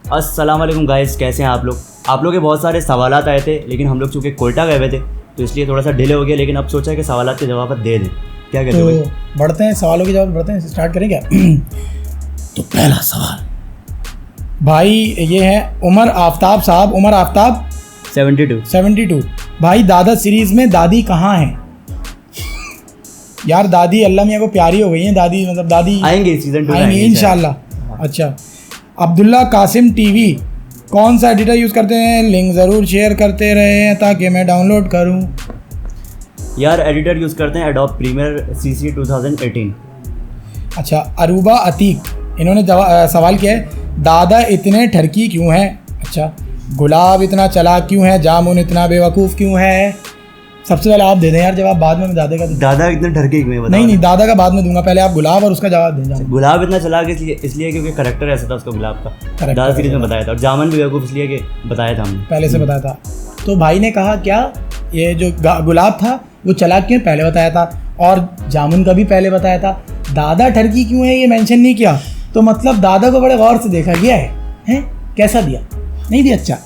अस्सलाम वालेकुम गाइस, कैसे हैं आप लोग के बहुत सारे सवालात आए थे, लेकिन हम लोग चूँकि कोयटा गए हुए थे तो इसलिए थोड़ा सा डिले हो गया, लेकिन अब सोचा है कि सवालात के जवाब दे दें। क्या कहते हो? तो बढ़ते हैं सवालों के जवाब, बढ़ते हैं, स्टार्ट करें क्या? तो पहला सवाल भाई ये है उमर आफ्ताब साहब, उमर आफ्ताब 72 भाई, दादा सीरीज में दादी कहाँ है? यार दादी अल्लाह मियाँ को प्यारी हो गई है दादी, मतलब दादी आएंगे सीजन 2 आएंगे इंशाल्लाह। अच्छा, अब्दुल्ला कासिम टीवी, कौन सा एडिटर यूज़ करते हैं? लिंक ज़रूर शेयर करते रहे ताकि मैं डाउनलोड करूं। यार एडिटर यूज़ करते हैं एडोब प्रीमियर CC 2018। अच्छा, अरूबा अतीक, इन्होंने सवाल किया है, दादा इतने ठरकी क्यों हैं? अच्छा, गुलाब इतना चालाक क्यों है? जामुन इतना बेवकूफ़ क्यों है? सबसे पहले आप दे दें यार जवाब, बाद में मैं दादा का दादा इतने ठरकी क्यों है? नहीं, दादा का बाद में दूंगा, पहले आप गुलाब और उसका जवाब दें। गुलाब इतना चालाक इसलिए क्योंकि करेक्टर ऐसा था उसका गुलाब का, दादा सीरीज में बताया था। और जामुन भी बेवकूफ़ इसलिए कि बताया था हमने पहले से बताया था। तो भाई ने कहा क्या ये जो गुलाब था वो चालाक क्यों, पहले बताया था, और जामुन का भी पहले बताया था। दादा ठरकी क्यों है ये मेंशन नहीं किया, तो मतलब दादा को बड़े गौर से देखा गया है? कैसा दिया? नहीं दिया।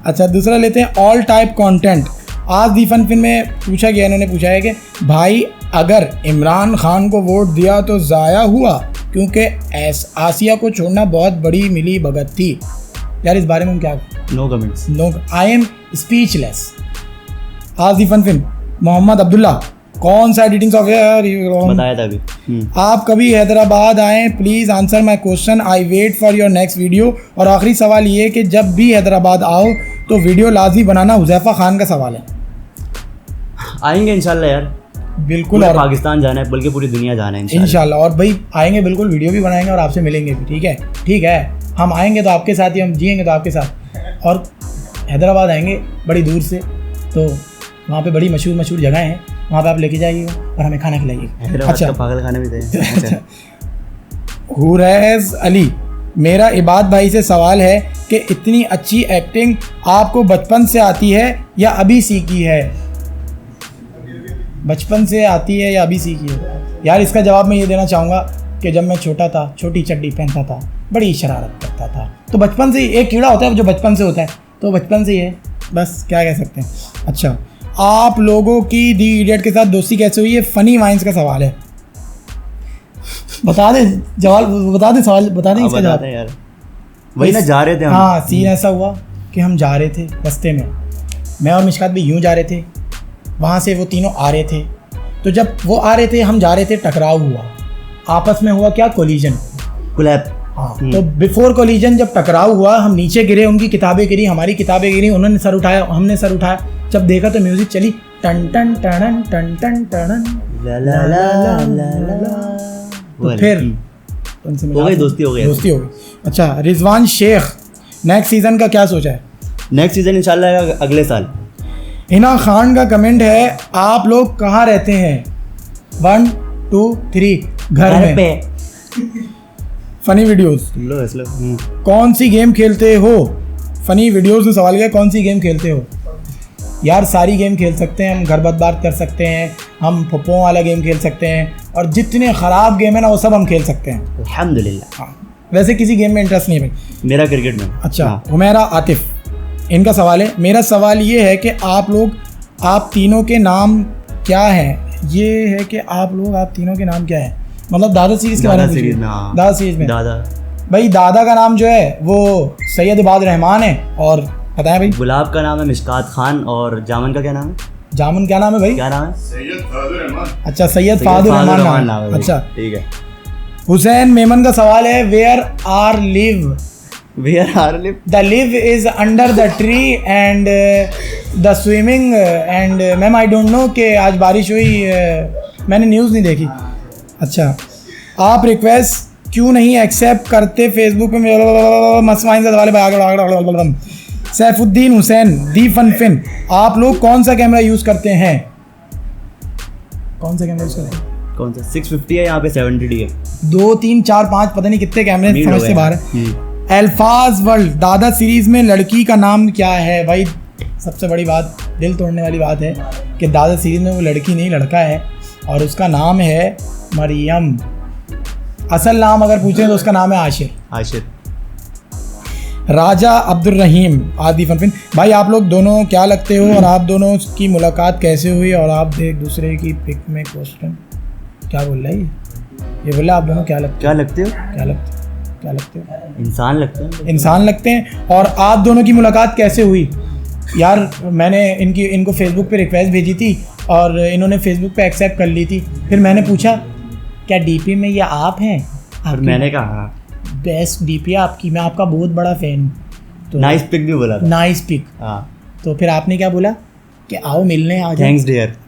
अच्छा, दूसरा लेते हैं, ऑल टाइप कंटेंट। आज दी फन फिन में पूछा गया, इन्होंने पूछा है कि भाई अगर इमरान खान को वोट दिया तो ज़ाया हुआ, क्योंकि आसिया को छोड़ना बहुत बड़ी मिली भगत थी। यार इस बारे में हम क्या? No comments, no, I am speechless. आज the fun fin, Mohammad Abdullah, कौन सा एडिटिंग सॉफ्टवेयर? बताया था अभी। आप कभी हैदराबाद आएँ, please answer my question, I wait for your next video. और आखिरी सवाल ये कि जब भी हैदराबाद आओ तो वीडियो लाजमी बनाना। हुज़ैफा खान का सवाल है। आएंगे इंशाल्लाह यार, बिल्कुल, और पाकिस्तान जाना है बल्कि पूरी दुनिया जाना है इंशाल्लाह। और भाई आएंगे बिल्कुल, वीडियो भी बनाएंगे और आपसे मिलेंगे भी। ठीक है, हम आएंगे तो आपके साथ ही, हम जिएंगे तो आपके साथ। और हैदराबाद आएंगे बड़ी दूर से, तो वहाँ पे बड़ी मशहूर जगह हैं, वहाँ पे आप लेके जाइएगा और हमें खाना खिलाइएगा। अच्छा, पागल खाने भी थे। अच्छा, हुरैज अली, मेरा इबाद भाई से सवाल है कि इतनी अच्छी एक्टिंग आपको बचपन से आती है या अभी सीखी है? बचपन से आती है या अभी सीखी है? यार इसका जवाब मैं ये देना चाहूँगा कि जब मैं छोटा था, छोटी चड्डी पहनता था, बड़ी शरारत करता था, तो बचपन से ही एक कीड़ा होता है जो बचपन से होता है, तो बचपन से ही है, बस क्या कह सकते हैं। अच्छा, आप लोगों की दी इडियट के साथ दोस्ती कैसे हुई? ये फनी माइंड्स का सवाल है। बता दें जवाब, बता दें सवाल, बता दें इसका जवाब यार। वही ना, जा रहे थे हम। हाँ, सीन ऐसा हुआ कि हम जा रहे थे रास्ते में, मैं और मिशकात भी यूँ जा रहे थे, वहाँ से वो तीनों आ रहे थे, तो जब वो आ रहे थे हम जा रहे थे, टकराव हुआ, आपस में हुआ क्या? कोलिजन, कोलैप। हाँ, तो बिफोर कोलिजन जब टकराव हुआ, हम नीचे गिरे, उनकी किताबें गिरी, हमारी किताबें गिरी, उन्होंने सर उठाया, हमने सर उठाया, जब देखा तो म्यूजिक चली, टन टन टन टन टन टन, तो फिर उनसे हो गई दोस्ती हो गई। अच्छा, रिजवान शेख, नेक्स्ट सीजन का क्या सोचा है? नेक्स्ट सीजन इंशाल्लाह अगले साल। हिना खान का कमेंट है, आप लोग कहाँ रहते हैं? 1 2 3 घर में। फनी वीडियोस, कौन सी गेम खेलते हो? फनी वीडियोस में सवाल किया, कौन सी गेम खेलते हो? यार सारी गेम खेल सकते हैं हम, घर बात कर सकते हैं हम, पप्पो वाला गेम खेल सकते हैं, और जितने ख़राब गेम है ना वो सब हम खेल सकते हैं अल्हम्दुलिल्लाह। हाँ, वैसे किसी गेम में इंटरेस्ट नहीं है भाई मेरा, क्रिकेट में। अच्छा, हुमैरा आतिफ, इनका सवाल है, मेरा सवाल ये है कि आप तीनों के नाम क्या हैं? ये है कि आप तीनों के नाम क्या है, मतलब दादा सीरीज़ के बारे में। दादा सीरीज़ में भाई दादा का नाम जो है वो सैयद इबाद रहमान है, और बताएं भाई। गुलाब का नाम है मिशकात खान, और जामुन का क्या नाम है? जामुन क्या नाम है भाई? क्या नाम है? सैयद फादुर रहमान। अच्छा, सैयद फादुर रहमान नाम है। अच्छा, ठीक है। हुसैन मेमन का सवाल है, where are live? The live is under the tree and the swimming and ma'am I don't know कि आज बारिश हुई, मैंने न्यूज़ नहीं देखी। अच्छा, आप रिक्वेस्ट क्यों नहीं एक्सेप्ट करते फेसबुक पे? मसवाइन से वाले सैफुद्दीन हुसैन, दी फन फिन, आप लोग कौन सा कैमरा यूज़ करते हैं? कौन सा कैमरा यूज़ करते हैं? कौन सा? 650 है, यहाँ पे 70D है। 2 3 4 5 पता नहीं कितने कैमरे समझ से बाहर है। अल्फाज वर्ल्ड, दादा सीरीज़ में लड़की का नाम क्या है? भाई सबसे बड़ी बात, दिल तोड़ने वाली बात है कि दादा सीरीज़ में वो लड़की नहीं लड़का है, और उसका नाम है मरियम। असल नाम अगर पूछें तो उसका नाम है आशिर। राजा अब्दुल रहीम आदि फनफिन। भाई आप लोग दोनों क्या लगते हो और आप दोनों की मुलाकात कैसे हुई और आप एक दूसरे की पिक में क्वेश्चन क्या बोल रहा है ये बोला आप दोनों क्या लगते क्या लगते हो? हो इंसान लगते हैं। इंसान लगते हैं। और आप दोनों की मुलाकात कैसे हुई यार? मैंने इनको फेसबुक पे रिक्वेस्ट भेजी थी और इन्होंने फेसबुक पे एक्सेप्ट कर ली थी। फिर मैंने पूछा क्या डीपी में ये आप हैं? और मैंने कहा बेस्ट डीपी है आपकी, मैं आपका बहुत बड़ा फैन हूँ। तो नाइस पिक भी बोला था। Nice pic. हाँ। तो फिर आपने क्या बोला कि आओ मिलने आ जाओ।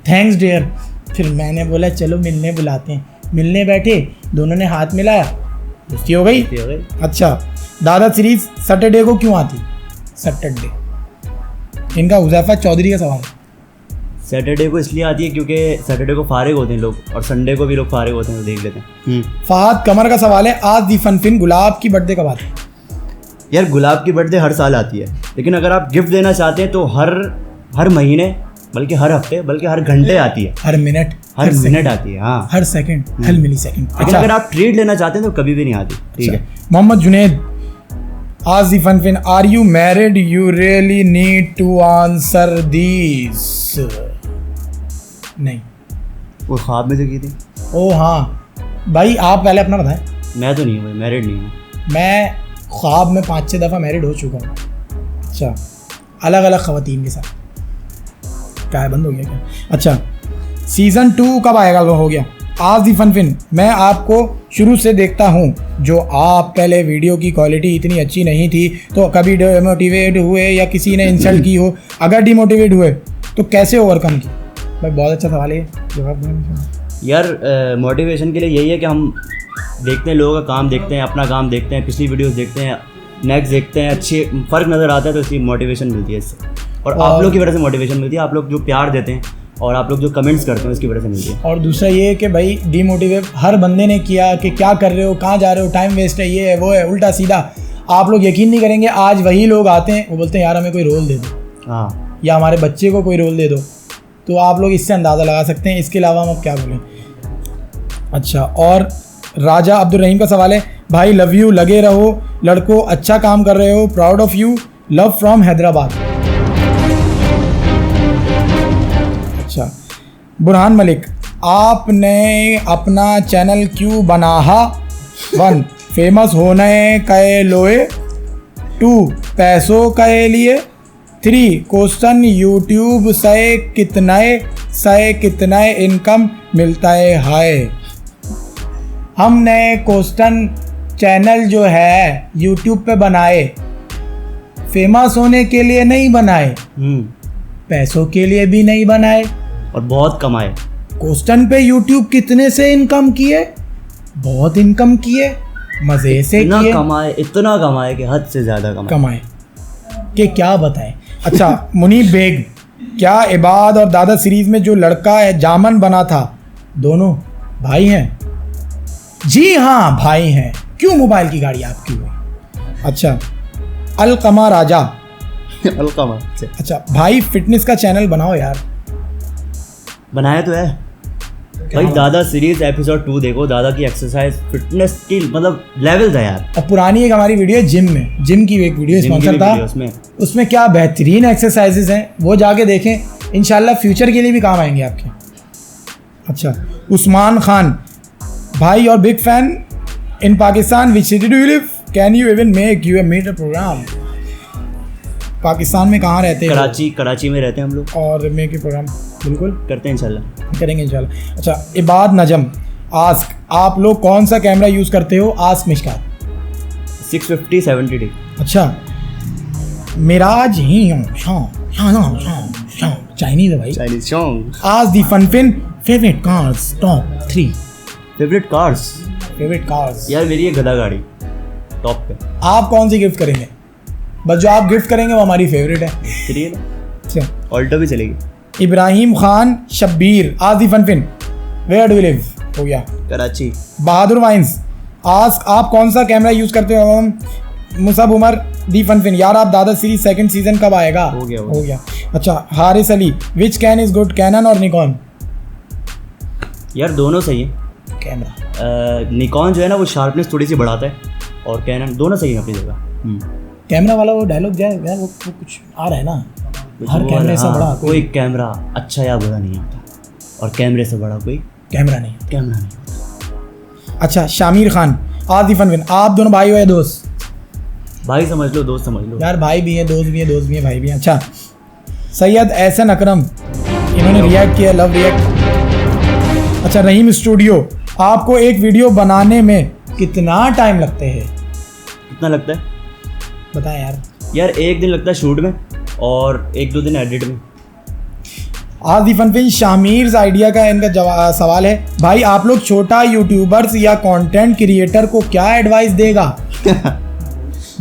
Thanks dear. फिर मैंने बोला चलो मिलने बुलाते हैं। मिलने बैठे, दोनों ने हाथ मिलाया, दोस्ती हो गई। अच्छा, दादा सीरीज सैटरडे को क्यों आती? सैटरडे इनका हुज़ैफा चौधरी का सवाल। सैटरडे को इसलिए आती है क्योंकि सैटरडे को फारिग होते हैं लोग और संडे को भी लोग फारिग होते हैं, तो देख लेते हैं। फहद कमर का सवाल है, आज दी फनफिन गुलाब की बर्थडे कब आती है? यार गुलाब की बर्थडे हर साल आती है, लेकिन अगर आप गिफ्ट देना चाहते हैं तो हर महीने, बल्कि हर हफ्ते, बल्कि हर घंटे आती है। हर मिनट आती है। हाँ, हर सेकंड, हर मिली सेकंड। लेकिन अगर आप ट्रीट लेना चाहते हैं तो कभी भी नहीं आती। ठीक है। मोहम्मद जुनेद, आज the FunFin, are you married? You really need to answer this. नहीं, वो ख्वाब में जो की थी। ओ हाँ भाई, आप पहले अपना बताएं। मैं तो नहीं हूँ, मैरिड नहीं हूँ। मैं ख्वाब में 5-6 दफ़ा मैरिड हो चुका हूँ। अच्छा, अलग अलग ख़वातीन के साथ। क्या है, बंद हो गया क्या? अच्छा, सीज़न 2 कब आएगा? वो हो गया। आज दी फनफिन, मैं आपको शुरू से देखता हूँ। जो आप पहले वीडियो की क्वालिटी इतनी अच्छी नहीं थी तो कभी डिमोटिवेट हुए या किसी ने इंसल्ट की हो? अगर डिमोटिवेट हुए तो कैसे ओवरकम की? भाई बहुत अच्छा सवाल है, जवाब देना। यार मोटिवेशन के लिए यही है कि हम देखते हैं, लोगों का काम देखते हैं, अपना काम देखते हैं, पिछली वीडियोस देखते हैं, नेक्स्ट देखते हैं, अच्छे फ़र्क नज़र आता है तो इसकी मोटिवेशन मिलती है इससे। और आप लोग की वजह से मोटिवेशन मिलती है। आप लोग जो प्यार देते हैं और आप लोग जो कमेंट्स करते हैं उसकी वजह से मिलती है। और दूसरा ये है कि भाई डिमोटिवेट हर बंदे ने किया कि क्या कर रहे हो, कहाँ जा रहे हो, टाइम वेस्ट है, ये है वो है, उल्टा सीधा। आप लोग यकीन नहीं करेंगे, आज वही लोग आते हैं, वो बोलते हैं यार हमें कोई रोल दे दो। हाँ, या हमारे बच्चे को कोई रोल दे दो। तो आप लोग इससे अंदाज़ा लगा सकते हैं। इसके अलावा हम अब क्या बोलें। अच्छा, और राजा अब्दुल रहीम का सवाल है, भाई लव यू, लगे रहो लड़कों, अच्छा काम कर रहे हो, proud of you, love from Hyderabad. अच्छा, बुरहान मलिक, आपने अपना चैनल क्यों बनाया? 1 फेमस होने के लोए, 2 पैसों के लिए, 3 क्वेश्चन यूट्यूब से कितने इनकम मिलता है? हाय, हमने क्वेश्चन चैनल जो है यूट्यूब पे बनाए, फेमस होने के लिए नहीं बनाए, पैसों के लिए भी नहीं बनाए, और बहुत कमाए। क्वेश्चन पे यूट्यूब कितने से इनकम किए? बहुत इनकम किए, मज़े से किए। इतना कमाए कि हद से ज़्यादा कमाए कि क्या बताएं। अच्छा, मुनीब बेग, क्या इबाद और दादा सीरीज़ में जो लड़का है जामन बना था, दोनों भाई हैं? जी हाँ भाई हैं। क्यों मोबाइल की गाड़ी आपकी हुई? अच्छा, अलकमा राजा, अलकमा। अच्छा भाई, फिटनेस का चैनल बनाओ यार। बनाया तो है भाई, दादा सीरीज एपिसोड 2 देखो, दादा की एक्सरसाइज फिटनेस की मतलब लेवल था यार। और पुरानी एक हमारी वीडियो है जिम की एक वीडियो स्पॉन्सर था, उसमें क्या बेहतरीन एक्सरसाइजेज हैं, वो जाके देखें, इंशाल्लाह फ्यूचर के लिए भी काम आएंगे आपके। अच्छा, उस्मान खान, भाई और big fan in Pakistan, which city do you live? Can you even make you meet a programme? Pakistan में कहाँ रहते हैं? कराची में रहते हैं हम लोग। और मेक ए प्रोग्राम बिल्कुल करते हैं, इंशाल्लाह करेंगे इंशाल्लाह। अच्छा, इबाद नजम, आस्क, आप लोग कौन सा कैमरा यूज़ करते हो? Ask Mishkat, 650 70D। अच्छा, मिराज ही हूँ, चाइनीज है भाई, चाइनीज सॉन्ग। आज the FunFin, favourite cars top 3। Favourite cars यार, मेरी ये गधा गाड़ी टॉप पे। आप कौन सी गिफ्ट करेंगे? बस जो आप गिफ्ट करेंगे वो हमारी फेवरेट है। चलिए ना, अच्छा, ऑल्टो भी चलेगी। इब्राहिम खान शब्बीर, आज the फनफिन, where do you live? हो गया, कराची। बहादुर वाइंस, आज आप कौन सा कैमरा यूज़ करते हो? मुसब उमर, दी फनफिन, यार आप दादा सीरीज 2nd सीजन कब आएगा? हो गया। अच्छा, Haris Ali, which can is good, Canon और निकॉन? यार दोनों सही है। कैमरा निकॉन जो है ना वो शार्पनेस थोड़ी सी बढ़ाता है, और कैनन, दोनों सही है अपनी जगह। कैमरा वाला वो डायलॉग जाए यार, वो कुछ आ रहा है ना, हर कैमरे से बड़ा कोई कैमरा अच्छा या बुरा नहीं होता, और कैमरे से बड़ा कोई कैमरा नहीं। होता। अच्छा, शामिर खान, आसिफ अनवर, आप दोनों भाई हो या दोस्त? भाई समझ लो, दोस्त समझ लो यार भाई भी हैं, दोस्त भी हैं, दोस्त भी हैं, भाई भी हैं। अच्छा, सैयद एहसन अकरम, इन्होंने रिएक्ट किया, लव रिएक्ट। अच्छा, रहीम स्टूडियो, आपको एक वीडियो बनाने में कितना टाइम लगते हैं? कितना लगता है बताएं यार। यार 1 दिन लगता है शूट में और 1-2 दिन एडिट में। आसिफ अनवर, शामिर आइडिया का इनका सवाल है, भाई आप लोग छोटा यूट्यूबर्स या कंटेंट क्रिएटर को क्या एडवाइस देगा?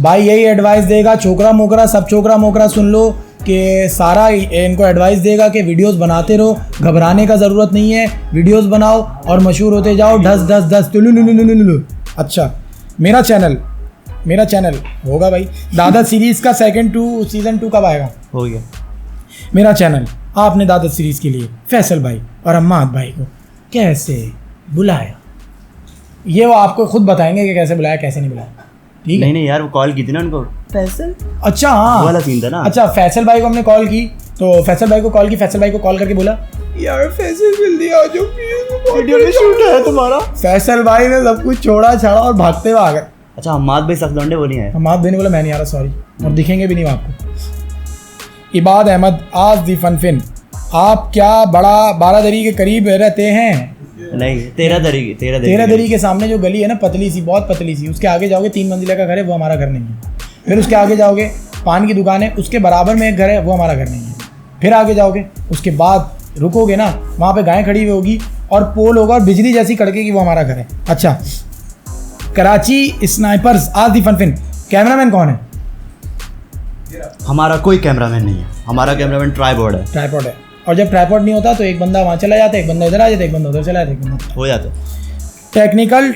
भाई यही एडवाइस देगा, छोकरा मोकरा सब छोकरा मोकरा सुन लो कि सारा इनको एडवाइस देगा कि वीडियोस बनाते रहो, घबराने का ज़रूरत नहीं है, वीडियोस बनाओ और मशहूर होते जाओ, ढस ढस ढस तुलुलुलुलुलुलु। अच्छा, मेरा चैनल होगा भाई। दादा सीरीज़ का सीज़न 2 कब आएगा? हो गया मेरा चैनल। आपने दादा सीरीज़ के लिए फैसल भाई और अम्माद भाई को कैसे बुलाया, ये वो आपको खुद बताएंगे कि कैसे बुलाया कैसे नहीं बुलाया, ठीक है? नहीं यार, वो कॉल की थी ना उनको, फैसल। अच्छा हाँ, वाला सीन था ना। अच्छा, फैसल भाई को हमने कॉल की, तो फैसल भाई को कॉल की, फैसल भाई को कॉल करके बोला यार फैसल जल्दी आ जाओ प्लीज, वीडियो में शूट है तुम्हारा। फैसल भाई ने सब कुछ छोड़ा छाड़ा और भागते हुए आ गए। अच्छा, हमाद भाई सखलौंडे वो नहीं आए? हमाद भाई ने बोला मैं नहीं आ रहा, सॉरी, और दिखेंगे भी नहीं आपको। इबाद अहमद, आसिफ अनवर, आप क्या बड़ा बारादरी के करीब रहते हैं? नहीं, 13 दरी के सामने जो गली है ना, पतली सी, बहुत पतली सी, उसके आगे जाओगे 3 मंजिला का घर है, वो हमारा घर नहीं है। फिर उसके आगे जाओगे पान की दुकान है, उसके बराबर में एक घर है, वो हमारा घर नहीं है। फिर आगे जाओगे, उसके बाद रुकोगे ना, वहाँ पे गाय खड़ी हुई होगी और पोल होगा और बिजली जैसी कड़केगी, वो हमारा घर है। अच्छा, कराची स्नाइपर्स, आसिफ अनवर, कैमरामैन कौन है? हमारा कोई कैमरामैन नहीं है, हमारा कैमरामैन ट्राइपॉड है। और जब ट्राइपॉड नहीं होता तो एक बंदा वहाँ चला जाता है, एक बंदा इधर आ जाता है, एक बंदा उधर चला जाता है, एक बंदा हो जाता है। टेक्निकल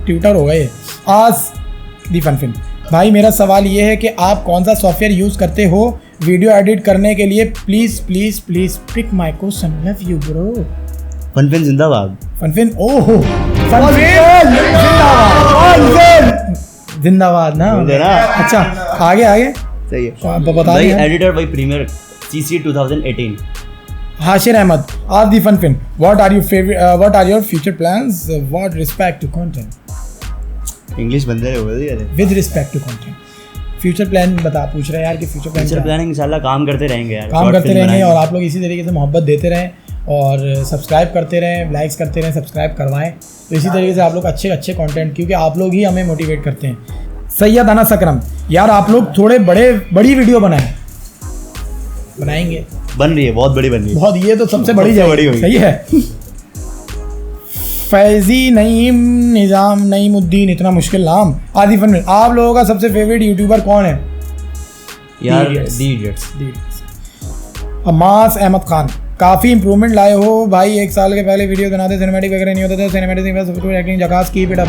ट्यूटर होगा ये। आसिफ अनवर, भाई मेरा सवाल ये है कि आप कौन सा सॉफ्टवेयर यूज़ करते हो वीडियो एडिट करने के लिए? Please please please pick my question, love you bro. FunFin जिंदाबाद। फनफिन, ओहो जिंदाबाद ना। अच्छा, आगे सही है, बता भाई एडिटर भाई premier CC 2018। Hashir Ahmad, Asif Anwar, what are your future plans what respect to content? English बंदे हो गए यार, with respect to content. Future plan पूछ रहे हैं यार कि फ्यूचर प्लानिंग इंशाल्लाह काम करते रहेंगे यार, काम करते रहेंगे, और आप लोग इसी तरीके से मोहब्बत देते रहें और सब्सक्राइब करते रहें, लाइक्स करते रहें, सब्सक्राइब करवाएं, तो इसी तरीके से आप लोग अच्छे कंटेंट, क्योंकि आप लोग ही हमें मोटिवेट करते हैं। सैयद अनस अकरम, यार आप लोग थोड़े बड़ी वीडियो बनाएंगे, बन रही है, बहुत बड़ी बन रही है, बहुत, ये तो सबसे बड़ी जाएगी, सही है। फैजी नईम निज़ाम नईमुद्दीन, इतना मुश्किल नाम। आसिफ अनवर, आप लोगों का सबसे फेवरेट यूट्यूबर कौन है? यार दी इडियट्स। अम्मास अहमद खान, काफ़ी इंप्रूवमेंट लाए हो भाई, 1 साल के पहले वीडियो बनाते सिनेमैटिक वगैरह नहीं होता था, सिनेमैटिक सब कुछ एक्टिंग जकास की बेटा।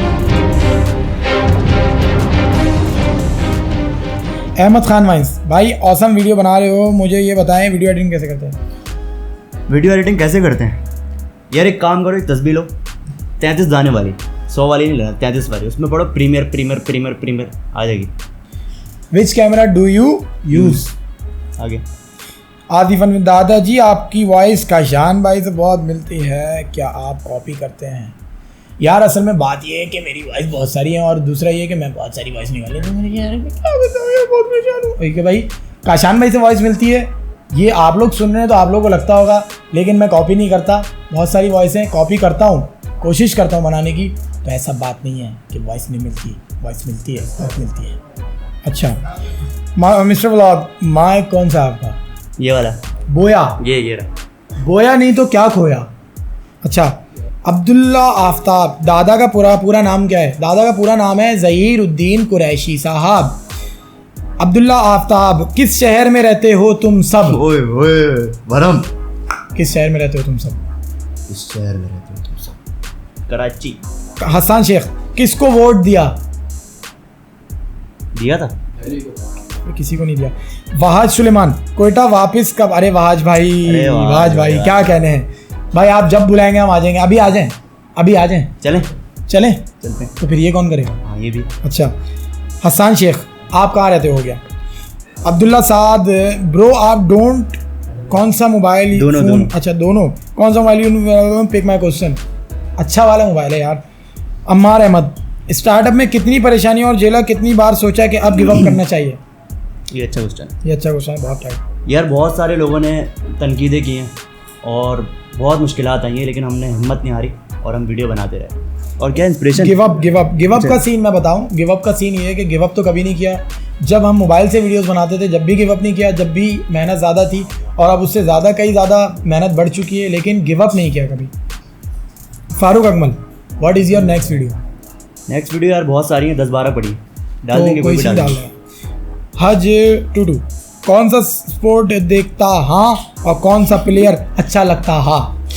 अहमद खान वाइंस, भाई ऑसम वीडियो बना रहे हो, मुझे ये बताएं वीडियो एडिटिंग कैसे करते हैं? वीडियो एडिटिंग कैसे करते हैं यार, एक काम करो, एक तस्वीर लो 33 दाने वाली, 100 वाली नहीं लेना, 33 वाली, उसमें पढ़ो प्रीमियर आ जाएगी। विच कैमरा डू यू यूज़? आगे। आसिफ अनवर, दादाजी आपकी वॉइस काशान भाई से बहुत मिलती है, क्या आप कॉपी करते हैं? यार असल में बात ये है कि मेरी वॉइस बहुत सारी है, और दूसरा ये कि मैं बहुत सारी वॉइस निकाली, तो मेरी यार क्या बताऊँ यार, बहुत परेशान हूँ कि भाई काशान भाई से वॉइस मिलती है, ये आप लोग सुन रहे हैं तो आप लोगों को लगता होगा, लेकिन मैं कॉपी नहीं करता, बहुत सारी वॉइसें कॉपी करता हूँ, कोशिश करता हूँ बनाने की, तो ऐसा बात नहीं है कि वॉइस नहीं मिलती, वॉइस मिलती है, बहुत मिलती है। अच्छा, मिस्टर व्लॉग, माइक कौन सा आपका? ये वाला, बोया, ये रहा। बोया नहीं तो क्या खोया? अच्छा, अब्दुल्ला आफ्ताब, दादा का पूरा नाम क्या है? दादा का पूरा नाम है ज़हीरुद्दीन कुरैशी साहब। अब्दुल्ला आफ्ताब, किस शहर में रहते हो तुम सब? ओए वरम, किस शहर में रहते हो तुम सब? किस शहर में रहते हो तुम सब? कराची। हसन शेख, किसको वोट दिया था? किसी को नहीं दिया। वहाज सुलेमान, कोयटा वापस कब? अरे वहाज भाई क्या कहने हैं भाई, आप जब बुलाएंगे हम आ जाएंगे, अभी आ जाएं, चलें। चलते हैं। तो फिर ये कौन करेगा? हाँ ये भी। अच्छा, हसन शेख आप कहाँ रहते हो? गया। अब्दुल्ला साद ब्रो आप डोंट कौन सा मोबाइल दोनों। अच्छा दोनों, कौन सा मोबाइल? Pick my question. अच्छा वाला मोबाइल है यार। अम्मार अहमद स्टार्टअप में कितनी परेशानी और झेला, कितनी बार सोचा कि अब गिव अप करना चाहिए? ये अच्छा क्वेश्चन है। ये अच्छा क्वेश्चन है, बहुत टाइट। यार बहुत सारे लोगों ने तनकीदें की हैं और बहुत मुश्किलात आई हैं, लेकिन हमने हिम्मत नहीं हारी और हम वीडियो बनाते रहे। और क्या इंस्पिरेशन? गिव अप का सीन मैं बताऊं। गिव अप का सीन ये है कि गिव अप तो कभी नहीं किया। जब हम मोबाइल से वीडियोस बनाते थे जब भी गिव अप नहीं किया, जब भी मेहनत ज़्यादा थी और अब उससे कई ज़्यादा मेहनत बढ़ चुकी है, लेकिन गिव अप नहीं किया कभी। Farooq Akmal what is your next video? Next video यार बहुत सारी हैं, 10-12 पड़ी डाल देंगे। कोई सी डाल देंगे। हज टूडू कौन सा स्पोर्ट देखता हाँ और कौन सा प्लेयर अच्छा लगता हाँ?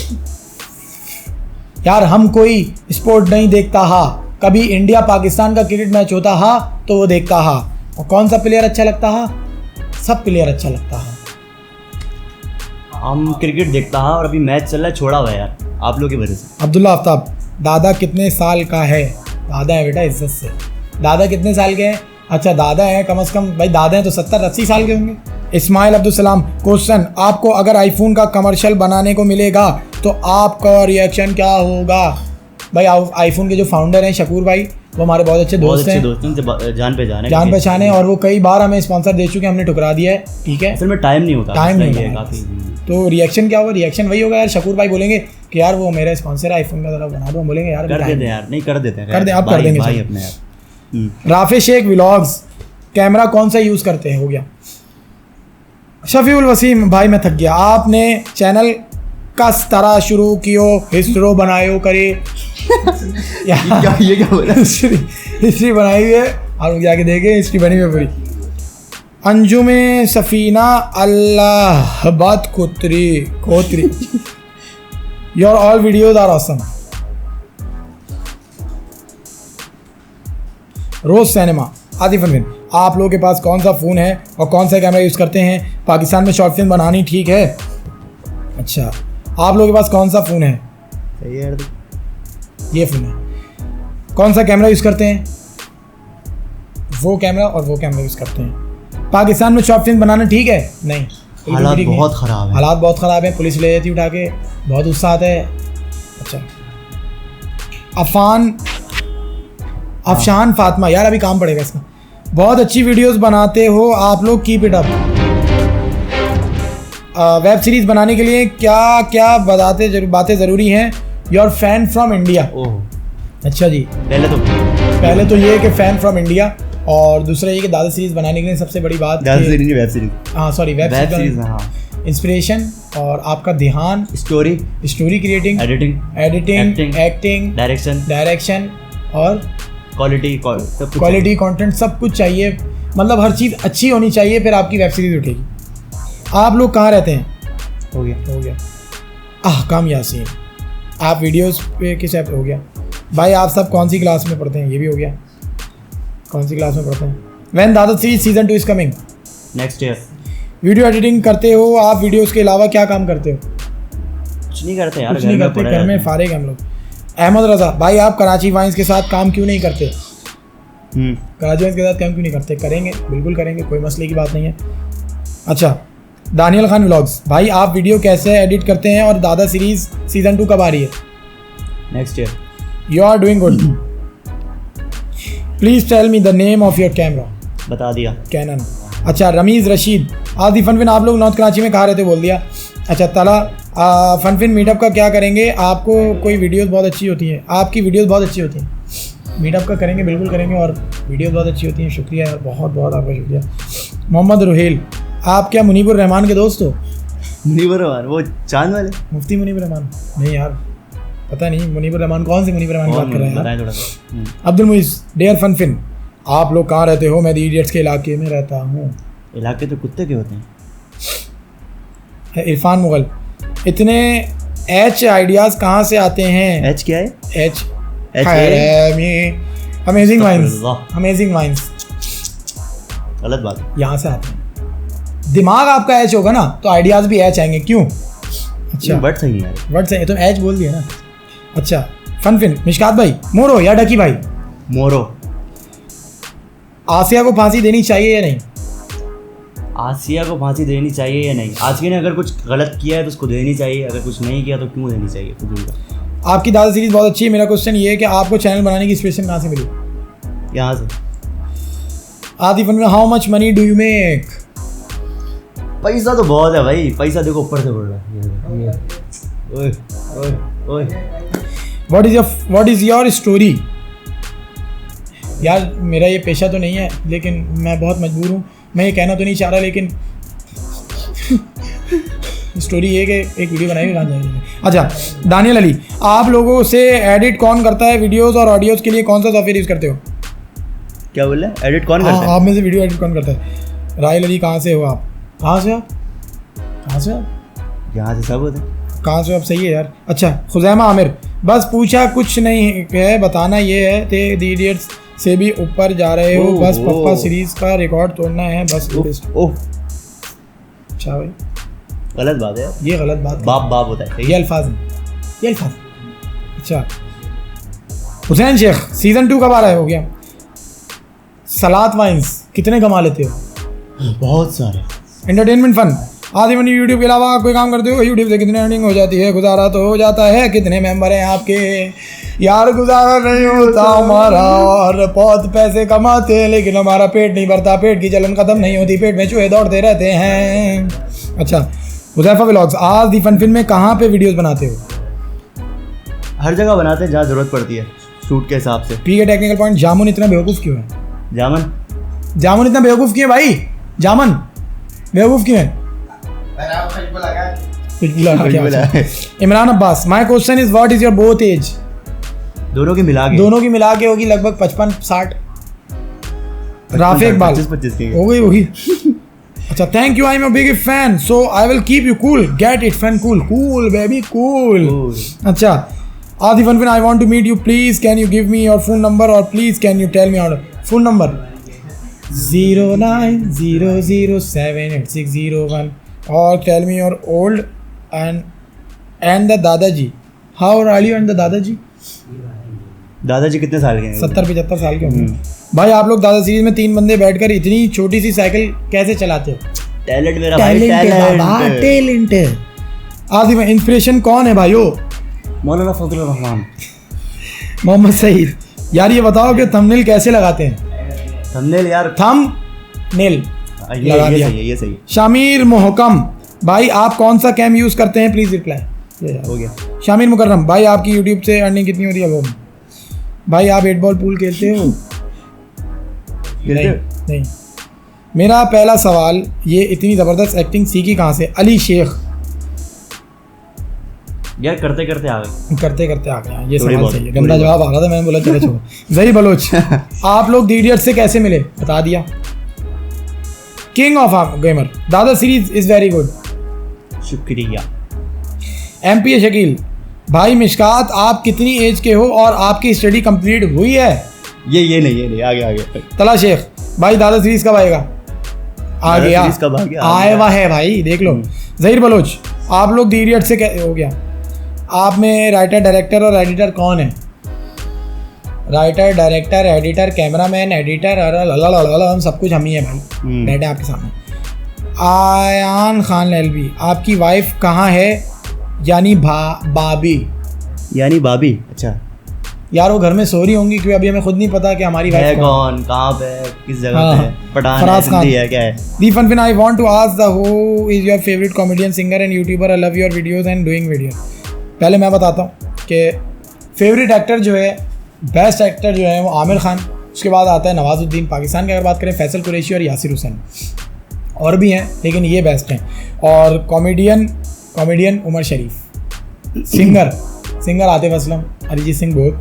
यार हम कोई स्पोर्ट नहीं देखता हाँ, कभी इंडिया पाकिस्तान का क्रिकेट मैच होता हाँ तो वो देखता हाँ। और कौन सा प्लेयर अच्छा लगता हाँ? सब प्लेयर अच्छा लगता हाँ। हम क्रिकेट देखता हाँ और अभी मैच चल रहा है, छोड़ा हुआ है यार आप लोग की वजह से। अब्दुल्ला आफ्ताब दादा कितने साल का है? दादा है बेटा इज्जत से। दादा कितने साल के हैं? अच्छा दादा है कम से कम भाई, दादा हैं तो 70-80 साल के होंगे। इस्माइल अब्दुल सलाम क्वेश्चन आपको अगर आईफोन का कमर्शियल बनाने को मिलेगा तो आपका रिएक्शन क्या होगा? भाई आईफोन के जो फाउंडर हैं शकूर भाई, वो हमारे बहुत अच्छे दोस्त हैं, उनसे जान पहचान है और वो कई बार हमें स्पॉन्सर दे चुके हैं, हमने ठुकरा दिया है। ठीक है, असल में टाइम नहीं होता काफ़ी। तो रिएक्शन क्या होगा? रिएक्शन वही होगा यार, शकूर भाई बोलेंगे कि यार वो मेरा स्पॉन्सर है आईफोन का, जरा बना दो। हम बोलेंगे यार कर देते हैं यार, नहीं कर देते हैं, कर दे आप कर देंगे भाई अपने यार। राफे शेख व्लॉग्स कैमरा कौन सा यूज़ करते हैं? हो गया। शफीउल वसीम भाई मैं थक गया, आपने चैनल कस तरह शुरू कियो हिस्ट्रो बनायो करे ये क्या बोला? हिस्ट्री बनाई हुई है और जाके देखे हिस्ट्री बनी हुई पूरी। अंजुमे सफीना अल्लाह बात कोतरी your all videos are awesome. रोज सिनेमा आतिफ अनविन आप लोगों के पास कौन सा फ़ोन है और कौन सा कैमरा यूज़ करते हैं? पाकिस्तान में शॉर्ट फिल्म बनानी ठीक है? अच्छा आप लोगों के पास कौन सा फ़ोन है? ये फ़ोन है। कौन सा कैमरा यूज़ करते हैं? वो कैमरा और वो कैमरा यूज़ करते हैं। पाकिस्तान में शॉर्ट फिल्म बनाना ठीक है? नहीं, हालात बहुत ख़राब है। हालात बहुत ख़राब है, पुलिस ले जाती उठा के, बहुत गुस्सा आता है। अच्छा अफशान फातिमा यार अभी काम पड़ेगा इसका। बहुत अच्छी वीडियोस बनाते हो आप लोग, keep it up. Web series बनाने के लिए क्या क्या बातें ज़रूरी हैं? Your fan from India. ओह अच्छा जी, पहले तो ये कि फ़ैन फ्रॉम इंडिया, और दूसरा ये कि दादा सीरीज़ बनाने के लिए सबसे बड़ी बात वेब सीरीज़, हाँ सॉरी वेब सीरीज़, इंस्पिरेशन और आपका ध्यान, story creating, editing, acting, direction और क्वालिटी कंटेंट सब कुछ चाहिए। मतलब हर चीज़ अच्छी होनी चाहिए, फिर आपकी वेब सीरीज़ उठेगी। आप लोग कहाँ रहते हैं? हो गया। काम यासीन आप वीडियोस पे किस ऐप पे? हो गया। भाई आप सब कौन सी क्लास में पढ़ते हैं? ये भी हो गया। कौन सी क्लास में पढ़ते हैं? व्हेन दादा season 2 is coming? Next year. Video editing करते हो आप? वीडियोस के अलावा क्या काम करते हो? कुछ नहीं करते यार, घर में फारिग हम लोग। अहमद रज़ा भाई आप कराची वाइन्स के साथ काम क्यों नहीं करते? कराची वाइन्स के साथ काम क्यों नहीं करते? करेंगे, बिल्कुल करेंगे, कोई मसले की बात नहीं है। अच्छा दानियल खान व्लॉग्स भाई आप वीडियो कैसे एडिट करते हैं और दादा सीरीज़ सीज़न 2 कब आ रही है? Next year. You are doing good. Please tell me the name of your camera. बता दिया, कैनन। अच्छा रमीज़ रशीद आदिफ फनफिन आप लोग नॉर्थ कराची में कहाँ रहते? बोल दिया। अच्छा तला फनफिन मीटअप का क्या करेंगे? आपको कोई वीडियोस बहुत अच्छी होती हैं, आपकी वीडियोस बहुत अच्छी होती हैं। मीटअप का करेंगे, बिल्कुल करेंगे, और वीडियोस बहुत अच्छी होती हैं। शुक्रिया यार, बहुत बहुत आपका शुक्रिया। मोहम्मद रुहेल आप क्या मुनीबुर रहमान के दोस्त हो? मुनीबुर रहमान वो चांद वाले? मुफ्ती मुनीबुर रहमान? नहीं यार पता नहीं मुनीबुर रहमान कौन से मुनीबुर रहमान की बात कर रहे हैं? अब्दुल मुइज़ डेयर फनफिन आप लोग कहाँ रहते हो? मैं द इडियट्स के इलाके में रहता हूँ। इलाके तो कुत्ते के होते हैं। इरफान मुगल इतने एच आइडियाज़ कहाँ से आते हैं? एच क्या है? एच अमेजिंग माइंड्स गलत बात, यहाँ से आते हैं। दिमाग आपका एच होगा ना तो आइडियाज़ भी एच आएंगे। क्यों? अच्छा वर्ड सही है, वर्ड सही है, तुम एच बोल दिया ना। अच्छा फनफिन, मिशकात भाई, मोरो या डकी भाई, मोरो। आसिया को फांसी देनी चाहिए या नहीं? आसिया को फांसी देनी चाहिए या नहीं? आसिया ने अगर कुछ गलत किया है तो उसको देनी चाहिए, अगर कुछ नहीं किया तो क्यों देनी चाहिए फजूल का। आपकी दादा सीरीज बहुत अच्छी है। मेरा क्वेश्चन ये है कि आपको चैनल बनाने की इंस्पिरेशन कहाँ से मिली? यहाँ से। Atif FunFin, how much money do you make? पैसा तो बहुत है भाई, पैसा देखो ऊपर से बढ़ रहा है। ये ओए ओए ओए। What is your story? यार मेरा ये पेशा तो नहीं है, लेकिन मैं बहुत मजबूर हूँ। मैं ये कहना तो नहीं चाह रहा, लेकिन स्टोरी ये कि एक वीडियो बनाई कहाँ जाएगी। अच्छा, दानियल अली, आप लोगों से एडिट कौन करता है वीडियोस और ऑडियोज़ के लिए? कौन सा सॉफ्टवेयर यूज़ करते हो? क्या बोल रहे हैं? एडिट कौन करता है? आप में से वीडियो एडिट कौन करता है? राहिल अली, कहाँ से हो आप? कहाँ से आप? कहाँ से आप? यहाँ से सब होते हैं। कहाँ से आप? सही है यार। अच्छा, खुजैमा आमिर, बस पूछा कुछ नहीं है, बताना ये है थे दी इडियट्स से भी ऊपर जा रहे हो, बस पप्पा सीरीज का रिकॉर्ड तोड़ना है बस। ओह, अच्छा भाई, गलत बात है ये गलत बात है। बाप बाप होता है, ये अल्फाज हैं, ये अल्फाज। अच्छा, हुसैन शेख, सीजन 2 कब आ रहा है? हो गया। सलात वाइन्स, कितने कमा लेते हो? बहुत सारे। एंटरटेनमेंट फन, आदि मनी यूट्यूब के अलावा कोई काम करते हो? यूट्यूब से कितनी अर्निंग हो जाती है? गुजारा तो हो जाता है। कितने मेंबर हैं आपके? यार गुजारा नहीं होता हमारा, और बहुत पैसे कमाते हैं लेकिन हमारा पेट नहीं भरता, पेट की जलन खत्म नहीं होती, पेट में चूहे दौड़ते रहते हैं। अच्छा, हुज़ैफा व्लॉग्स, आज दी फनफिन में कहाँ पे वीडियोस बनाते हो? हर जगह बनाते हैं जहाँ ज़रूरत पड़ती है, शूट के हिसाब से। पी के टेक्निकल पॉइंट, जामुन इतना बेवकूफ़ क्यों है? जामुन इतना बेवकूफ़ क्यों है भाई? जामन बेवकूफ़ क्यों है? Imran Abbas, my question is what is your both age? दोनों की मिला के होगी लगभग 55-60। राफे इकबाल, 25 की होगी। अच्छा, thank you, I am a big fan, so I will keep you cool, get it fan, cool baby cool. अच्छा, Adif FunFin, I want to meet you, please can you give me your phone number, और please can you tell me out phone number 0900786001, और tell me your old and the dadaji, how old are you and the dadaji? दादाजी कितने साल के हैं? 70-75 साल के होंगे। भाई आप लोग दादा सीरीज में 3 बंदे बैठकर इतनी छोटी सी साइकिल कैसे चलाते हो? टैलेंट मेरा भाई, टैलेंट है। आदिम, इंस्पिरेशन कौन है भाइयों? मौलाना फजल रहमान, मोहम्मद सईद। यार ये बताओ कि थंबनेल कैसे लगाते हैं? थंबनेल यार, थंबनेल लगा दिया। ये सही है। शामिर मोहकम, भाई आप कौन सा कैम यूज़ करते हैं? Please reply. हो गया। शामिर मुकर्रम, भाई आपकी यूट्यूब से अर्निंग कितनी होती है? भाई आप 8 बॉल पूल खेलते हो? नहीं। मेरा पहला सवाल, ये इतनी ज़बरदस्त एक्टिंग सीखी कहाँ से? अली शेख, यार करते करते आ गए। ये सवाल सही है, गंदा जवाब आ रहा था, मैंने बोला चलो छोड़ो। जही बलोच, आप लोग दी इडियट से कैसे मिले? बता दिया। किंग ऑफ गेमर, दादा सीरीज इज वेरी गुड, शुक्रिया। MP शकील, भाई मिशकात आप कितनी एज के हो और आपकी स्टडी कंप्लीट हुई है? ये नहीं आगे। तला शेख, भाई दादा सीरीज कब आएगा? आ गया, आया हुआ है भाई, देख लो। जहीर बलोच, आप लोग दी इडियट से हो गया। आप में राइटर, डायरेक्टर और एडिटर कौन है? Writer, director, editor, cameraman, editor, हम सब कुछ हम ही है भाई, बैठे आपके सामने। आयान खान LB, आपकी वाइफ कहाँ है? यानी बाबी। अच्छा यार, वो घर में सो रही होंगी, क्योंकि अभी हमें खुद नहीं पता कि हमारी वाइफ कौन, कहाँ पे, किस जगह पे है, पठान है, सिंधी है, क्या है? The FunFin, I want to ask the who is your favourite comedian, singer and YouTuber? I love your videos and doing video. पहले मैं बताता हूँ कि फेवरेट एक्टर जो है, बेस्ट एक्टर जो है वो आमिर खान, उसके बाद आता है नवाजुद्दीन। पाकिस्तान की अगर बात करें, फैसल कुरैशी और यासिर हुसैन, और भी हैं लेकिन ये बेस्ट हैं। और comedian Umar Sharif, singer Atif Aslam, Arijit Singh both,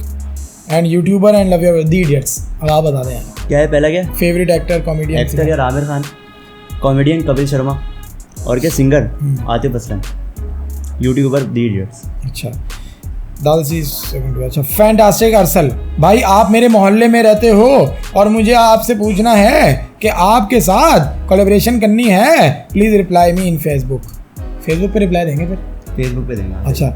and YouTuber and love your the idiots. अब आप बता दें क्या है पहला? क्या फेवरेट एक्टर, कॉमेडियन? एक्टर यार आमिर खान, कॉमेडियन कपिल शर्मा, और क्या सिंगर आतिफ असलम, यूट्यूबर दी इडियट्स। अच्छा, अच्छा, फैंटास्टिक। अरसल भाई, आप मेरे मोहल्ले में रहते हो और मुझे आपसे पूछना है कि आपके साथ कोलैबोरेशन करनी है, please reply me in Facebook पे रिप्लाई देंगे फिर? फेसबुक पे देंगे। अच्छा,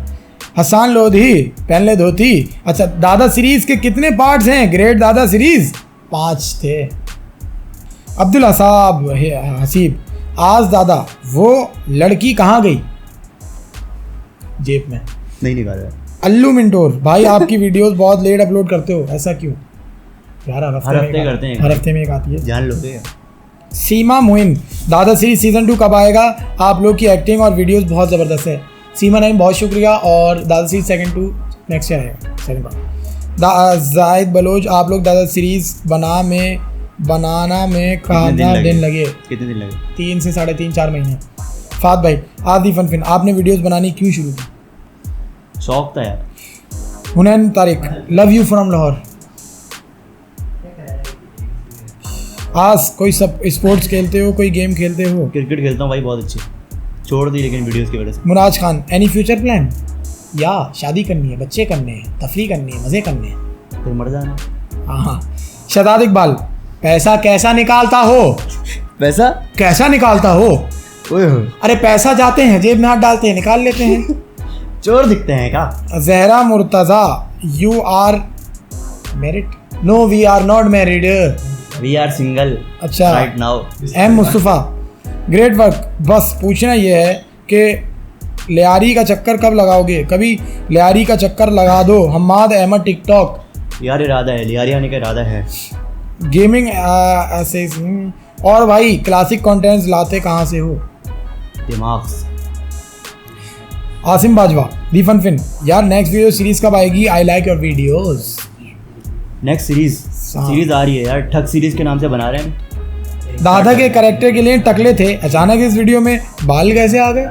हसन लोधी पहन ले धोती। अच्छा, दादा सीरीज के कितने पार्ट्स हैं? ग्रेट दादा सीरीज 5 थे। अब्दुल हसीब, आज दादा वो लड़की कहाँ गई? जेब में नहीं निकाला। अल्लू मिंटोर, भाई आपकी वीडियोस बहुत लेट अपलोड करते हो, ऐसा क्यों? यार हर हफ्ते करते हैं, हर हफ्ते में एक आती है, जान लोगे। सीमा मोइन, दादा सीरीज सीजन 2 कब आएगा? आप लोग की एक्टिंग और वीडियोस बहुत ज़बरदस्त है। सीमा नाइन बहुत शुक्रिया। और दादा सीरीज सेकंड 2 नेक्स्ट ईयर आएगा, सेकंड पार्ट। जाहिद बलोच, आप लोग दादा सीरीज बनाना में कहाँ दिन लगे? कितने दिन लगे? 3 से 3.5 4 महीने। फात भाई, आदि फनफिन, आपने वीडियोस बनानी क्यों शुरू की? शौक था यार। Hunain Tariq, love you from Lahore. आज कोई सब स्पोर्ट्स खेलते हो, कोई गेम खेलते हो? क्रिकेट खेलता हूँ भाई, बहुत अच्छी। छोड़ दी लेकिन वीडियोस की वजह से। मुराज खान, एनी फ्यूचर प्लान? या शादी करनी है, बच्चे करने हैं, तफरी करनी है, मज़े करने हैं, फिर मर जाना। हाँ। शहजाद इकबाल, पैसा कैसा निकालता हो? पैसा कैसा निकालता हो? ओए होए, अरे पैसा जाते हैं जेब में हाथ डालते हैं, निकाल लेते हैं। चोर दिखते हैं क्या? Zahra Murtaza, you are married? No, we are not married. We are single अच्छा, right now. M Mustafa, great work. बस पूछना ये है कि लियारी का चक्कर कब लगाओगे? कभी लियारी का चक्कर लगा दो। हम्माद अहमद, टिकटॉक। यार इरादा है, लियारी आने का इरादा है। गेमिंग ऐसे। और भाई क्लासिक कंटेंट्स लाते कहाँ से हो? दिमाग। आसिम बाजवा, दी फनफिन, यार नेक्स्ट वीडियो सीरीज कब आएगी? I like your videos. Next series आ रही है यार, ठग सीरीज के नाम से बना रहे हैं। दादा के कैरेक्टर के लिए टकले थे, अचानक इस वीडियो में बाल कैसे आ गए?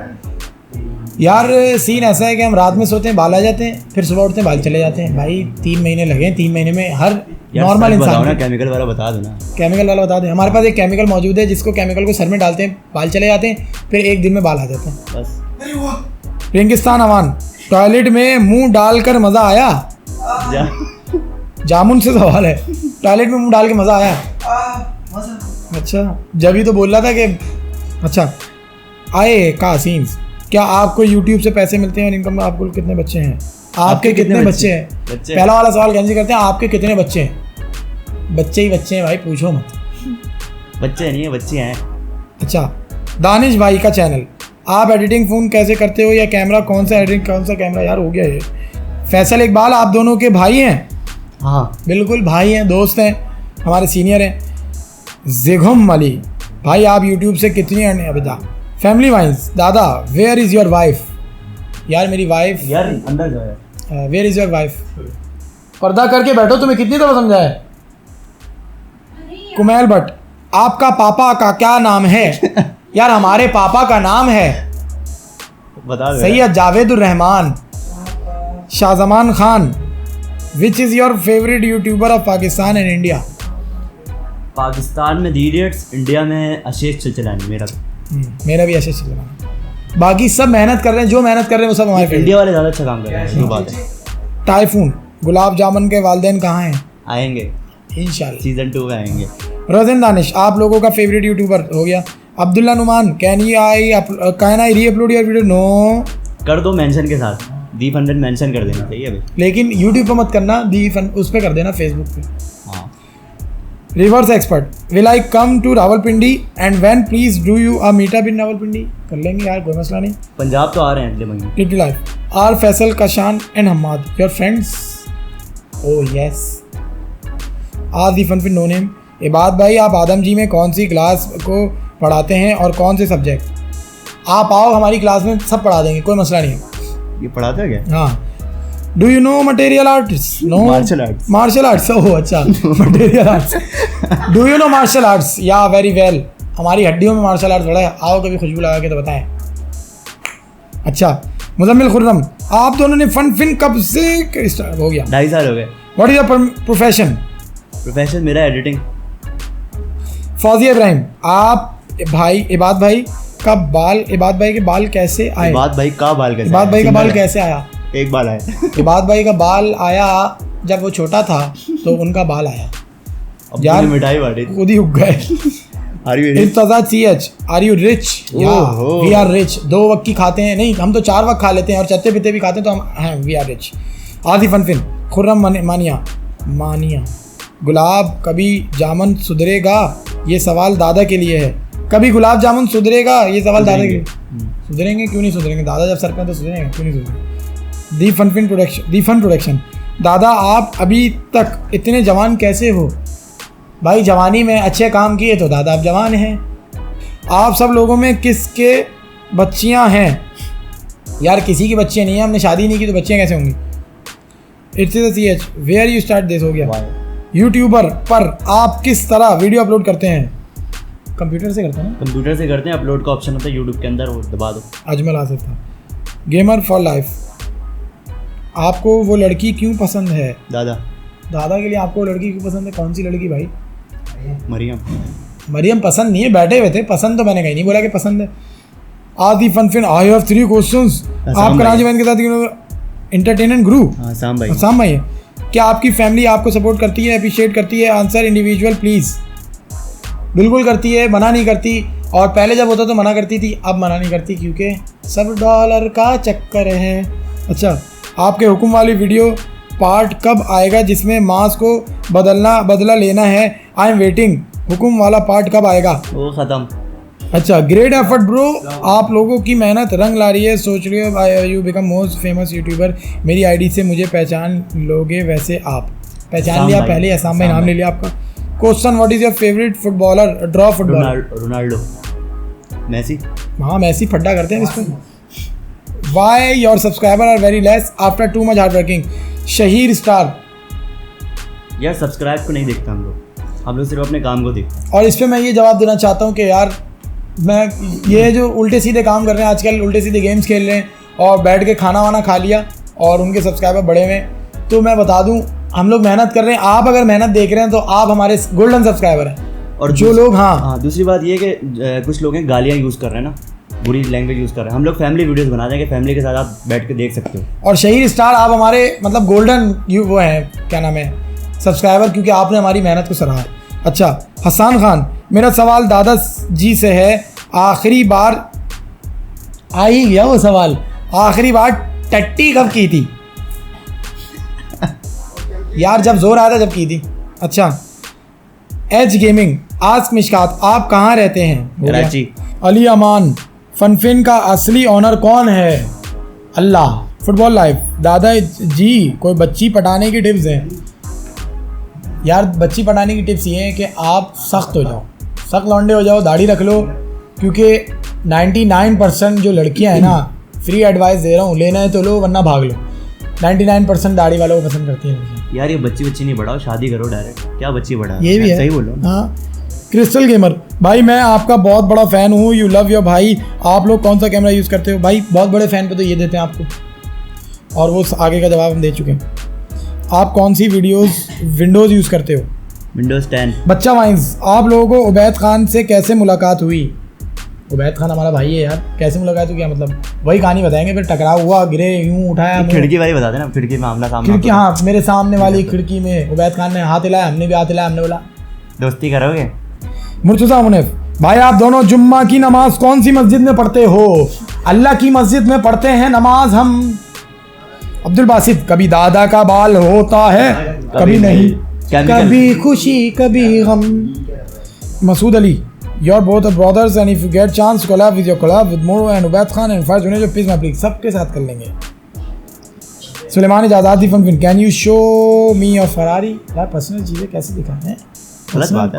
यार सीन ऐसा है कि हम रात में सोते हैं, बाल आ जाते हैं, फिर सुबह उठते हैं, बाल चले जाते हैं। भाई 3 महीने लगे, 3 महीने में हर नॉर्मल इंसान। केमिकल वाला बता दो ना। केमिकल वाला बता दें, हमारे पास एक केमिकल मौजूद है जिसको केमिकल को सर में डालते हैं, बाल चले जाते हैं, फिर 1 दिन में बाल आ जाते हैं बस। रेगिस्तान अमान, टॉयलेट में मुंह डालकर मज़ा आया? जामुन से सवाल है, टॉयलेट में मुंह डाल के मज़ा आया? अच्छा, जब ही तो बोल रहा था कि अच्छा आए का सीन्स। क्या आपको यूट्यूब से पैसे मिलते हैं और इनकम? आपको कितने बच्चे हैं? आपके कितने बच्चे हैं? पहला वाला सवाल कैंसिल करते हैं, आपके कितने बच्चे हैं? बच्चे ही बच्चे हैं भाई, पूछो मत। बच्चे नहीं है, बच्चे हैं। अच्छा, दानिश भाई का चैनल, आप एडिटिंग फ़ोन कैसे करते हो या कैमरा? कौन सा एडिटिंग, कौन सा कैमरा? यार हो गया ये। फैसल इकबाल, आप दोनों के भाई हैं? हाँ बिल्कुल भाई हैं, दोस्त हैं, हमारे सीनियर हैं। जिगम अली, भाई आप यूट्यूब से कितनी अर्निंग? अबिदा फैमिली वाइन्स, दादा वेयर इज़ योर वाइफ? यार मेरी वाइफ यार अंदर जाओ यार। Where is your wife? पर्दा करके बैठो, तुम्हें कितनी दफ़ा समझाया? कुमैल भट्ट, आपका पापा का क्या नाम है? यार हमारे पापा का नाम है बता दो। Syed Javedur Rahman. Shahzaman Khan, which is your favourite YouTuber of Pakistan and India? Pakistan में दी इडियट्स, इंडिया में आशीष चलचलानी। मेरा भी आशीष चलचलानी। बाकी सब मेहनत कर रहे हैं, जो मेहनत कर रहे हैं वो सब हमारे इंडिया वाले ज़्यादा अच्छा काम कर रहे हैं, ये बात है। टाइफून, गुलाब जामुन के वालिदैन कहाँ हैं? आएंगे इंशाल्लाह, सीजन 2 में आएंगे। रोज़न दानिश, आप लोगों का फेवरेट यूट्यूबर हो गया। अब्दुल्ला नुमान, कैन आई री अपलोड योर वीडियो? नो, कर दो मेंशन के साथ, दी फंडन मेंशन कर देना चाहिए अभी। लेकिन यूट्यूब पे मत करना, दी फन उस पर कर देना, फेसबुक पे। हाँ। Reverse expert, will I come to Rawalpindi and when please do you a meetup in Rawalpindi? कर लेंगे यार, कोई मसला नहीं। पंजाब तो आ रहे हैं अगले महीने। टिप्टी life, are Faisal, Kashan and Hammad, your friends? Oh yes. आज the FunFin no name, Ibad भाई आप आदम जी में कौन सी क्लास को पढ़ाते हैं और कौन से सब्जेक्ट? आप आओ हमारी क्लास में, सब पढ़ा देंगे, कोई मसला नहीं है। ये पढ़ाते हो क्या? हाँ। Do you know material arts? No, martial arts. Oh अच्छा, material arts. Do you know martial arts? Yeah very well, हमारी हड्डियों में मार्शल आर्ट्स बड़ा है, आओ कभी खुशबू लगा के तो बताएं। अच्छा, मुजम्मिल खुर्रम, आप दोनों ने फन फिन कब से स्टार्ट हो गया? 2.5 साल हो गए। What is your profession? Profession मेरा एडिटिंग। फौजिया इब्राहिम, आप भाई इबाद भाई का बाल, इबाद भाई के बाल कैसे आए? इबाद भाई का बाल कैसे? इबाद भाई का बाल कैसे आया? एक बाल आया। इबाद भाई का बाल आया जब वो छोटा था, तो उनका बाल आया। यार मिठाई बांटी, खुद ही उग गए। Are you rich? Irtaza CH, are you rich? ओहो। We are rich. 2 वक्त की खाते हैं, नहीं हम तो 4 वक्त खा लेते हैं और चत्ते पिते भी खाते हैं, तो हम हैं वी आर रिच। आसिफ अनफिन, खुर्रम मानिया, गुलाब कभी जामुन सुधरेगा, ये सवाल दादा के लिए है। कभी गुलाब जामुन सुधरेगा, ये सवाल दादा के लिए। सुधरेंगे क्यों नहीं सुधरेंगे, दादा जब सर पे तो सुधरेंगे, क्यों नहीं सुधरेंगे। दी फन प्रोडक्शन, दादा आप अभी तक इतने जवान कैसे हो? भाई जवानी में अच्छे काम किए तो दादा आप जवान हैं। आप सब लोगों में किसके बच्चियां हैं? यार किसी की बच्चियां नहीं है, हमने शादी नहीं की तो बच्चियां कैसे होंगी? CH, where you start this हो गया। यूट्यूबर पर आप किस तरह वीडियो अपलोड करते हैं? कंप्यूटर से करते हैं ना? कंप्यूटर से करते हैं, अपलोड का ऑप्शन होता है यूट्यूब के अंदर, वो दबा दो। अजमल आसिफ था। गेमर फॉर लाइफ, आपको वो लड़की क्यों पसंद है? दादा के लिए आपको वो लड़की क्यों पसंद है? कौन सी लड़की भाई? मरियम पसंद नहीं है, बैठे हुए थे। पसंद तो मैंने कहीं नहीं बोला कि पसंद है। आदिफ अनफिन, आई हैव 3 क्वेश्चंस। आप कराची मैन के साथ एंटरटेनमेंट गुरु साम भाई है। क्या आपकी फैमिली आपको सपोर्ट करती है, अप्रिशिएट करती है? Answer individual please. बिल्कुल करती है, मना नहीं करती। और पहले जब होता तो मना करती थी, अब मना नहीं करती क्योंकि सब डॉलर का चक्कर है। अच्छा, आपके हुक्म वाली वीडियो पार्ट कब आएगा जिसमें मास को बदला लेना है? I am waiting. हुक्म वाला पार्ट कब आएगा? वो ख़त्म। अच्छा, ग्रेट एफर्ट ब्रो, आप लोगों की मेहनत रंग ला रही है। सोच रही हो you become most famous YouTuber, मेरी आईडी से मुझे पहचान लोगे? वैसे आप पहचान लिया पहले, असाम भाई नाम ले लिया आपका। Question, what is your favourite footballer? Draw footballer Ronaldo, Messi. हाँ मेसी फड्डा करते हैं इस पर। Why your subscriber are very less after too much hard working? Shaheer star, यार सब्सक्राइब को नहीं देखते हम लोग सिर्फ अपने काम को देखते हैं। और इस पर मैं ये जवाब देना चाहता हूँ कि यार मैं ये जो उल्टे सीधे काम कर रहे हैं आजकल, उल्टे सीधे गेम्स खेल रहे हैं और बैठ के खाना वाना खा लिया और उनके सब्सक्राइबर बढ़े हुए, तो मैं बता दूं हम लोग मेहनत कर रहे हैं। आप अगर मेहनत देख रहे हैं तो आप हमारे गोल्डन सब्सक्राइबर हैं। और जो लोग हाँ दूसरी बात ये कि कुछ लोग हैं गालियाँ यूज़ कर रहे हैं ना, बुरी लैंग्वेज यूज़ कर रहे हैं। हम लोग फैमिली वीडियोस बना देंगे, फैमिली के साथ आप बैठ के देख सकते हो। और शहीर स्टार, आप हमारे मतलब गोल्डन वो हैं, क्या नाम है, सब्सक्राइबर, क्योंकि आपने हमारी मेहनत को सराहा। अच्छा, हसन खान, मेरा सवाल दादा जी से है। आखिरी बार आ ही गया वो सवाल, आखिरी बार टट्टी कब की थी? यार जब जोर आया था जब की थी। अच्छा, एज गेमिंग, आस्क मिशकात, आप कहाँ रहते हैं? कराची। अली अमान, फनफिन का असली ऑनर कौन है? अल्लाह। फुटबॉल लाइफ, दादा जी कोई बच्ची पटाने की टिप्स हैं? यार बच्ची पटाने की टिप्स ये है कि आप सख्त हो जाओ, सख्त लौंडे हो जाओ, दाढ़ी रख लो, क्योंकि 99% जो लड़कियां हैं ना, फ्री एडवाइस दे रहा हूँ, लेना है तो लो वरना भाग लो। 99% दाढ़ी वालों को पसंद करती हैं यार। ये बच्ची नहीं बढ़ाओ, शादी करो डायरेक्ट। क्या बच्ची बढ़ा, ये भी है, सही बोलो। हाँ। क्रिस्टल गेमर, भाई मैं आपका बहुत बड़ा फ़ैन हूँ, यू लव योर भाई। आप लोग कौन सा कैमरा यूज़ करते हो? भाई बहुत बड़े फ़ैन पे तो ये देते हैं आपको, और वो आगे का जवाब हम दे चुके हैं। आप कौन सी विंडोज़ यूज़ करते हो? विंडोज़ 10। बच्चा वाइंस, आप लोगों को उबैद खान से कैसे मुलाकात हुई? उबैद खान हमारा भाई है यार, कैसे मुलाकात हुई? क्या मतलब वही कहानी बताएंगे, फिर टकराव हुआ, गिरे, यूं उठाया। खिड़की वाली बता देना, खिड़की में आमना सामना। खिड़की, हाँ मेरे सामने वाली खिड़की में उबैद खान ने हाथ हिलाया, हमने भी हाथ हिलाया, हमने बोला दोस्ती करोगे? मुर्तज़ा मुनीफ, भाई आप दोनों जुम्मा की नमाज कौन सी मस्जिद में पढ़ते हो? अल्लाह की मस्जिद में पढ़ते हैं नमाज हम। अब्दुल बासित, कभी दादा का बाल होता है कभी नहीं, Kabhi Khushi Kabhi Gham. Masood Ali, your both brothers and if you get chance collab with your collab with Moro and Ubaid Khan and Faiz जो प्लीज माय प्लीज, सबके साथ कर लेंगे। Suleman Ijazati FunFin, can you show me your Ferrari? यार पर्सनल चीज़ें कैसे दिखाते हैं? गलत बात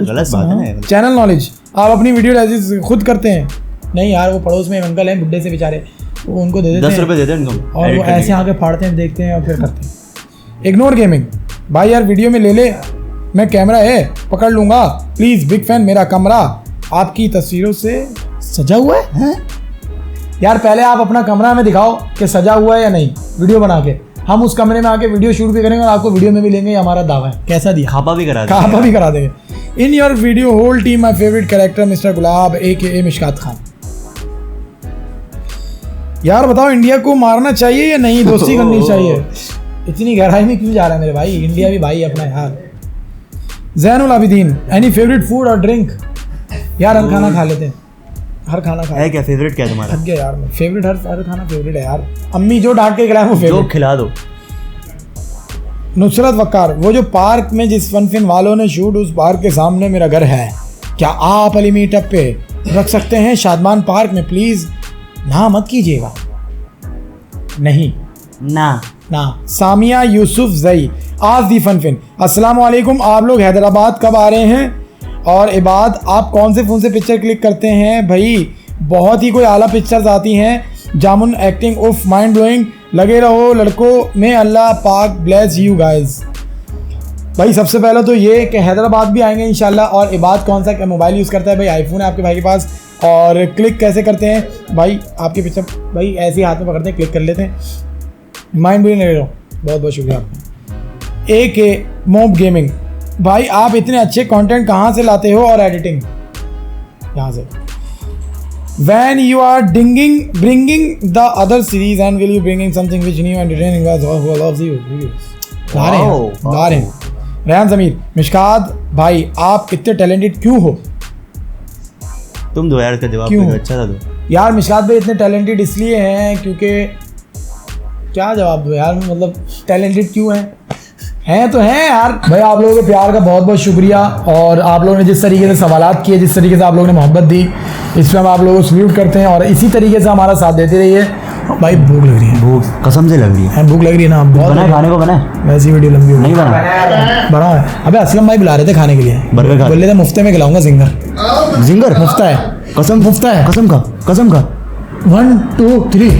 है। चैनल नॉलेज, आप अपनी वीडियो एडिट खुद करते हैं? नहीं यार, वो पड़ोस में अंकल हैं बुड्ढे से बेचारे, वो उनको दे देते हैं, 10 रुपये दे दें उनको, और वो ऐसे आके फाड़ते हैं, देखते हैं और फिर करते हैं। इग्नोर गेमिंग, भाई यार वीडियो में ले ले, मैं कैमरा है पकड़ लूँगा प्लीज़, बिग फैन, मेरा कमरा आपकी तस्वीरों से सजा हुआ है? यार पहले आप अपना कमरा में दिखाओ कि सजा हुआ है या नहीं, वीडियो बना के हम उस कमरे में आके वीडियो शूट भी करेंगे और आपको वीडियो में भी लेंगे, ये हमारा दावा है। कैसा दिया? खापा भी करा देंगे। In your video whole team my favourite character mister Gulab AKA Mishkat Khan. यार बताओ इंडिया को मारना चाहिए या नहीं, दोस्ती करनी चाहिए? इतनी गहराई में क्यों जा रहा है मेरे भाई? इंडिया भी भाई अपना यार। Zainul Abidin, any favourite food और ड्रिंक? यार हर खाना खा लेते हैं, हर खाना खा है क्या फेवरेट क्या है तुम्हारा? थक गया यार मैं, फेवरेट हर खाना फेवरेट है यार, अम्मी जो डांट के खिलाए वो जो फेवरेट। खिला दो। नुसरत वक्कार, वो जो पार्क में जिस फनफिन वालों ने शूट, उस पार्क के सामने मेरा घर है, क्या आप अली मीटअप पे रख सकते हैं शादमान पार्क में? प्लीज़ ना मत कीजिएगा, नहीं ना। सामिया यूसुफ जई, आज दी फनफिन, अस्सलाम वालेकुम, आप लोग हैदराबाद कब आ रहे हैं? और इबाद, आप कौन से फ़ोन से पिक्चर क्लिक करते हैं भाई? बहुत ही कोई आला पिक्चर्स आती हैं। जामुन एक्टिंग उफ माइंड ब्लोइंग, लगे रहो लड़कों में, अल्लाह पाक ब्लेस यू गाइस। भाई सबसे पहले तो ये कि हैदराबाद भी आएंगे इंशाल्लाह। और इबाद कौन सा मोबाइल यूज़ करता है भाई? आईफोन है आपके भाई के पास। और क्लिक कैसे करते हैं भाई? आपके पिक्चर भाई ऐसे ही हाथ में पकड़ते हैं, क्लिक कर लेते हैं। माइंड ब्लोइंग, लगे रहो, बहुत बहुत शुक्रिया आपका। AK मोब गेमिंग, भाई आप इतने अच्छे कंटेंट कहाँ से लाते हो? और एडिटिंग यहाँ से। When you are bringing the other series, and will you bringing something which new entertaining guys who loves you? गा रहे हैं। रेहान ज़मीर, मिशकात भाई आप इतने टैलेंटेड क्यों हो? तुम दो यार इसका जवाब, क्यों? अच्छा था दो यार मिशकात भाई इतने टैलेंटेड इसलिए हैं क्योंकि, क्या जवाब दो यार, मतलब टैलेंटेड क्यों हैं तो हैं यार। भाई आप लोगों के प्यार का बहुत बहुत शुक्रिया, और आप लोगों ने जिस तरीके से सवालात किए, जिस तरीके से आप लोगों ने मोहब्बत दी, इस पर हम आप लोगों को सल्यूट करते हैं। और इसी तरीके से हमारा साथ देते रहिए। भाई भूख लग रही है, भूख कसम से लग रही है। भूख लग रही है ना, बहुत बनाए खाने को बनाए, वैसी वीडियो लंबी हो नहीं बना है। अबे असलम भाई बुला रहे थे खाने के लिए, बर्गर खा बोल रहे थे मुफ्ते में खिलाऊंगा। जिंगर मुफ्ता है, कसम, मुफ्ता है, कसम का 1 2 3